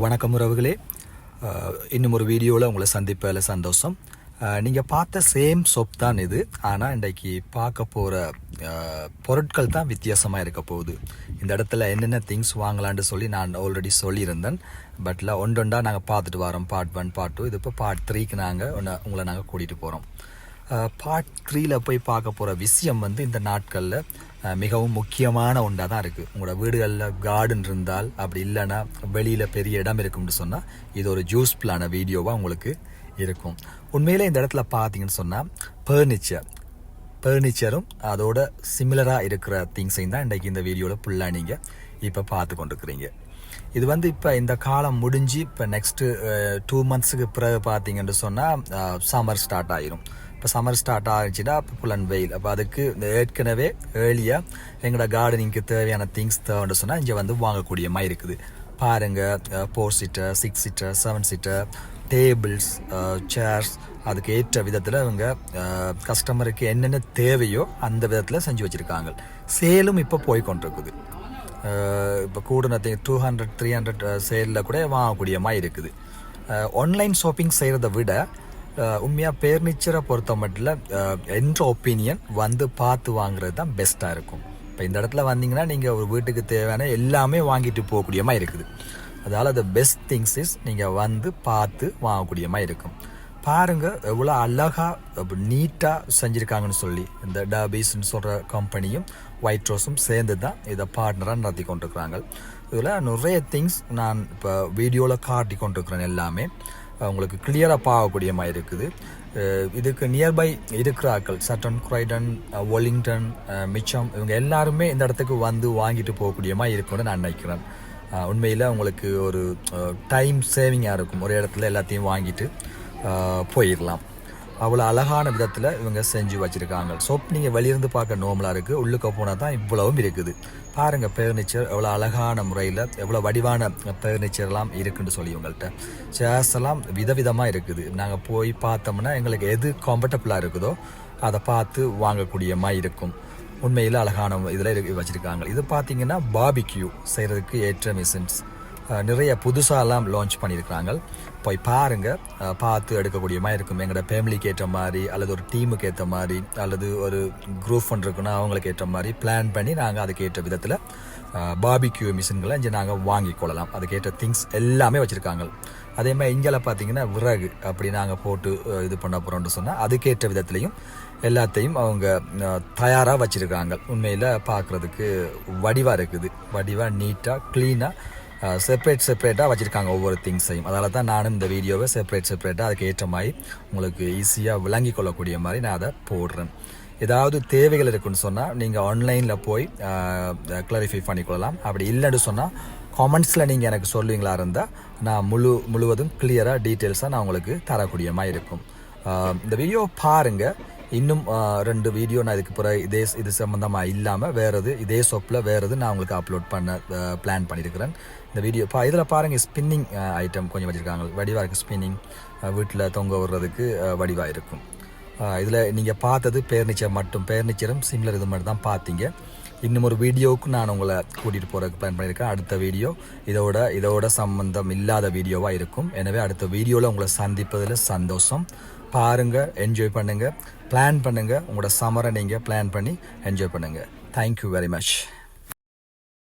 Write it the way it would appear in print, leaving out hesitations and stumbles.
வணக்கம் உறவுகளே. இன்னும் ஒரு வீடியோவில் உங்களை சந்திப்பதில் சந்தோஷம். நீங்கள் பார்த்த சேம் சோப் தான் இது. ஆனால் இன்றைக்கு பார்க்க போகிற பொருட்கள் தான் வித்தியாசமாக இருக்க போகுது. இந்த இடத்துல என்னென்ன திங்ஸ் வாங்கலான்னு சொல்லி நான் ஆல்ரெடி சொல்லியிருந்தேன். பட்டில் ஒன்றொண்டா நாங்கள் பார்த்துட்டு வரோம். பார்ட் 1 பார்ட் 2 இது இப்போ பார்ட் 3க்கு உங்களை நாங்கள் கூட்டிகிட்டு போகிறோம். பார்ட் 3ல போய் பார்க்க போகிற விஷயம் இந்த நாட்களில் மிகவும் முக்கியமான ஒன்றாக தான் இருக்குது. உங்களோட வீடுகளில் கார்டன் இருந்தால், அப்படி இல்லைன்னா வெளியில் பெரிய இடம் இருக்கும்னு சொன்னால் இது ஒரு யூஸ்ஃபுல்லான வீடியோவாக உங்களுக்கு இருக்கும். உண்மையிலே இந்த இடத்துல பார்த்தீங்கன்னு சொன்னால் ஃபர்னிச்சரும் அதோட சிமிலராக இருக்கிற திங்ஸையும் தான் இன்றைக்கி இந்த வீடியோவில் ஃபுல்லாக நீங்கள் இப்போ பார்த்து கொண்டிருக்கிறீங்க. இது இப்போ இந்த காலம் முடிஞ்சு இப்போ நெக்ஸ்ட்டு 2 மந்த்ஸுக்கு பிறகு பார்த்தீங்கன்னு சொன்னால் சம்மர் ஸ்டார்ட் ஆகிரும். இப்போ சம்மர் ஸ்டார்ட் ஆகிடுச்சுன்னா இப்போ புலன் வெயில். அப்போ அதுக்கு ஏற்கனவே ஏர்லியாக எங்களோட கார்டனிங்க்கு தேவையான திங்ஸ் தேவைன்னு சொன்னால் இங்கே வாங்கக்கூடிய மாதிரி இருக்குது. பாருங்கள், 4 seater, 6 seater, 7 seater tables, chairs, அதுக்கு ஏற்ற விதத்தில் இவங்க கஸ்டமருக்கு என்னென்ன தேவையோ அந்த விதத்தில் செஞ்சு வச்சுருக்காங்க. சேலும் இப்போ போய் கொண்டிருக்குது. இப்போ கூட 200-300 சேலில் கூட வாங்கக்கூடிய மாதிரி இருக்குது. ஆன்லைன் ஷாப்பிங் செய்கிறத விட உண்மையாக ஃபர்னிச்சரை பொறுத்த மட்டும் என்ற ஒப்பீனியன் பார்த்து வாங்குறது தான் பெஸ்ட்டாக இருக்கும். இப்போ இந்த இடத்துல வந்தீங்கன்னா நீங்கள் ஒரு வீட்டுக்கு தேவையான எல்லாமே வாங்கிட்டு போகக்கூடிய மாதிரி இருக்குது. அதால் த பெஸ்ட் திங்ஸ் இஸ் நீங்கள் பார்த்து வாங்கக்கூடிய மாதிரி இருக்கும். பாருங்கள் எவ்வளோ அழகாக நீட்டாக செஞ்சுருக்காங்கன்னு சொல்லி இந்த டபீஸ்ன்னு சொல்கிற கம்பெனியும் ஒயிட் ரோஸும் சேர்ந்து தான் இதை பார்ட்னராக நடத்தி கொண்டிருக்கிறாங்க. இதில் நிறைய திங்ஸ் நான் இப்போ வீடியோவில் காட்டி கொண்டிருக்கிறேன். எல்லாமே உங்களுக்கு கிளியராக பார்க்கக்கூடிய மாதிரி இருக்குது. இதுக்கு நியர்பை இருக்கிற ஆட்கள் சட்டன், குரைடன், வெலிங்டன், மிச்சம் இவங்க எல்லாருமே இந்த இடத்துக்கு வாங்கிட்டு போகக்கூடிய மாதிரி இருக்கும்னு நான் நினைக்கிறேன். உண்மையில் உங்களுக்கு ஒரு டைம் சேவிங்காக இருக்கும். ஒரு இடத்துல எல்லாத்தையும் வாங்கிட்டு போயிடலாம். அவ்வளோ அழகான விதத்தில் இவங்க செஞ்சு வச்சுருக்காங்க. சோப் நீங்கள் வெளியிருந்து பார்க்க நார்மலாக இருக்குது, உள்ளுக்க போனால் தான் இவ்வளவும் இருக்குது. பாருங்கள் ஃபர்னிச்சர் எவ்வளோ அழகான முறையில் எவ்வளோ வடிவான ஃபர்னிச்சர்லாம் இருக்குன்னு சொல்லி உங்கள்கிட்ட சேர்ஸ் எல்லாம் விதவிதமாக இருக்குது. நாங்கள் போய் பார்த்தோம்னா எங்களுக்கு எது கம்ஃபர்டபுளாக இருக்குதோ அதை பார்த்து வாங்கக்கூடிய மாதிரி இருக்கும். உண்மையில் அழகான இதில் வச்சுருக்காங்க. இது பார்த்தீங்கன்னா பார்பிக்யூ செய்கிறதுக்கு ஏற்ற மிஷின்ஸ் நிறைய புதுசாலாம் லான்ச் பண்ணியிருக்கிறாங்க. போய் பாருங்கள், பார்த்து எடுக்கக்கூடிய மாதிரி இருக்கும். எங்களோட ஃபேமிலிக்கு ஏற்ற மாதிரி, அல்லது ஒரு டீமுக்கு ஏற்ற மாதிரி, அல்லது ஒரு குரூப் ஒன்று இருக்குன்னா அவங்களுக்கு ஏற்ற மாதிரி பிளான் பண்ணி நாங்கள் அதுக்கு ஏற்ற விதத்தில் பார்பிக்யூ மிஷின்களை இங்கே நாங்கள் வாங்கிக்கொள்ளலாம். அதுக்கேற்ற திங்ஸ் எல்லாமே வச்சுருக்காங்க. அதே மாதிரி இங்கே பார்த்தீங்கன்னா விறகு அப்படி நாங்கள் போட்டு இது பண்ண போகிறோம்னு சொன்னால் அதுக்கேற்ற விதத்துலையும் எல்லாத்தையும் அவங்க தயாராக வச்சுருக்காங்க. உண்மையில் பார்க்குறதுக்கு வடிவாக இருக்குது. வடிவாக நீட்டாக க்ளீனாக செப்பரேட்டாக வச்சுருக்காங்க ஒவ்வொரு திங்ஸையும். அதால் தான் நானும் இந்த வீடியோவை செப்பரேட்டாக அதுக்கு ஏற்ற மாதிரி உங்களுக்கு ஈஸியாக விளங்கி கொள்ளக்கூடிய மாதிரி நான் அதை போடுறேன். ஏதாவது தேவைகள் இருக்குன்னு சொன்னால் நீங்கள் ஆன்லைனில் போய் கிளாரிஃபை பண்ணிக்கொள்ளலாம். அப்படி இல்லைன்னு சொன்னால் காமெண்ட்ஸில் நீங்கள் எனக்கு சொல்லுவீங்களா இருந்தால் நான் முழுவதும் கிளியராக டீட்டெயில்ஸாக நான் உங்களுக்கு தரக்கூடிய மாதிரி இருக்கும். இந்த வீடியோ பாருங்கள். இன்னும் 2 வீடியோ நான் இதுக்கு பிறகு இது சம்மந்தமாக இல்லாமல் வேறு இதே சோப்பில் வேறு நான் உங்களுக்கு அப்லோட் பண்ண பிளான் பண்ணியிருக்கிறேன். இந்த வீடியோ இதில் பாருங்கள், ஸ்பின்னிங் ஐட்டம் கொஞ்சம் வச்சுருக்காங்க. வடிவாக இருக்குது. ஸ்பின்னிங் வீட்டில் தொங்க விடுறதுக்கு வடிவாக இருக்கும். இதில் நீங்கள் பார்த்தது ஃபர்னிச்சரும் சிமிலர் இது மாதிரி தான் பார்த்தீங்க. இன்னும் ஒரு வீடியோவுக்கு நான் உங்களை கூட்டிகிட்டு போகிறதுக்கு பிளான் பண்ணியிருக்கேன். அடுத்த வீடியோ இதோட சம்பந்தம் இல்லாத வீடியோவாக இருக்கும். எனவே அடுத்த வீடியோவில் உங்களை சந்திப்பதில் சந்தோஷம். பாருங்கள், என்ஜாய் பண்ணுங்கள், பிளான் பண்ணுங்கள். உங்களோட சம்மரை நீங்கள் பிளான் பண்ணி என்ஜாய் பண்ணுங்கள். Thank you very much.